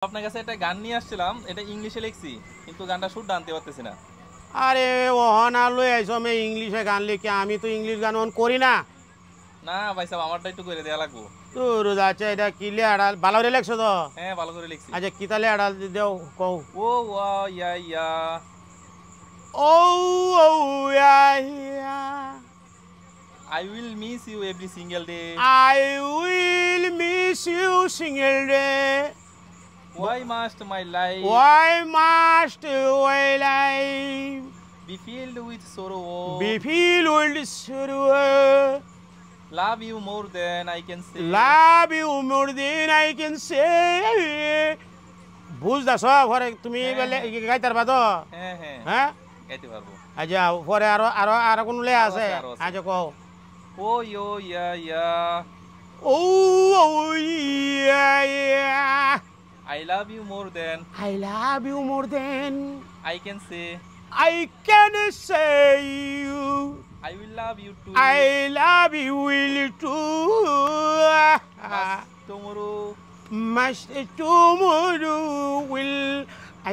আপনার কাছে একটা গান নিয়ে আসছিলাম, এটা ইংলিশে লিখছি কিন্তু গানটা শুদ্ধ আনতে পারতেছি না। আরে ওহন আর লই আইসো আমি ইংলিশে গান লিখি, আমি তো ইংলিশ গান অন করি না। না ভাই সাহেব, আমারটা একটু করে দেয়া লাগবো। তোর যাচ্ছে এটা কি লে আড়াল ভালো করে লেখছো তো? হ্যাঁ, ভালো করে লিখছি। আচ্ছা কি তাহলে আড়াল দেও কও। ও ওয়া ইয়া ইয়া, ও ও ইয়া ইয়া, I will miss you every single day. I will miss you single day. Why must my life Why must I life be filled with sorrow? be filled with sorrow? Love you more than I can say. Love you more than I can say. বুঝদাছ পরে তুমি হ্যাঁ, বলে হ্যাঁ। গাইতে পারবা তো? হ্যাঁ হ্যাঁ, হ্যাঁ গাইতে পারবো। আচ্ছা পরে আরো আরো আরো কোন লে আছে? আরো আছে। আচ্ছা কও। ও ইয়ো ইয়া ইয়া, ও ও ইয়া ইয়া, I love you more than I love you more than I can say. I can say you. I will love you too. I love you will too. But tomorrow Must tomorrow will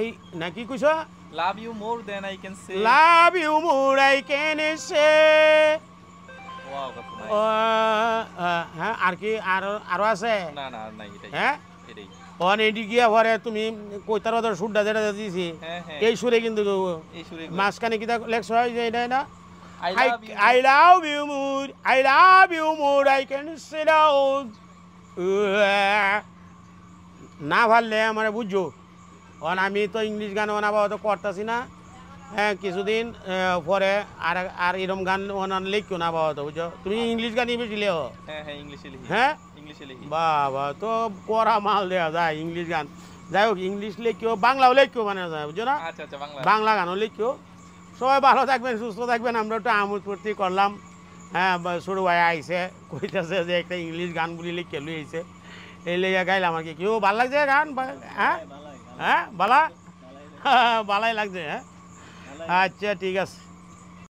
I না কি কইছো? love you more than I can say. Love you more I can say. Wow, কত নাই। হ্যাঁ আর কি আরো আরো আছে? না না, আর নাই, এটাই হ্যাঁ এটাই। অন এডি গিয়া পরে তুমি কইতার ওদের সুরটা যেটা দিয়েছি হ্যাঁ হ্যাঁ, এই সুরে কিন্তু এই সুরে মাঝখানে কিতা লেখছ হয় যে এটা না I love you. I love you more, I love you more I can say down. না ভাললে আমার বুঝছো অন আমি তো ইংলিশ গান বানাবো তো করতেছি না। হ্যাঁ কিছুদিন পরে আর আর এরম গান ওনার লিখিও না বাবা তো বুঝছো তুমি ইংলিশ গানই বেশি লেও। হ্যাঁ হ্যাঁ, ইংলিশে লিখি। হ্যাঁ ইংলিশে লিখি। বাবা তো করা মাল দেওয়া যায় ইংলিশ গান। যাই হোক ইংলিশ লেখিও বাংলাও লেখিও মানে যায় বুঝছো না, আচ্ছা আচ্ছা, বাংলা। বাংলা গানও লিখিও। সবাই ভালো থাকবেন সুস্থ থাকবেন। আমরা একটু আমোদ ফুর্তি করলাম। হ্যাঁ ছোটো ভাই আইসে কইতেছে যে একটা ইংলিশ গানগুলি লিখে লই আইছে, এই লেগে গাইলাম আর কি। কেউ ভাল লাগছে গান? হ্যাঁ হ্যাঁ বালা বালাই লাগছে। হ্যাঁ আচ্ছা ঠিক আছে।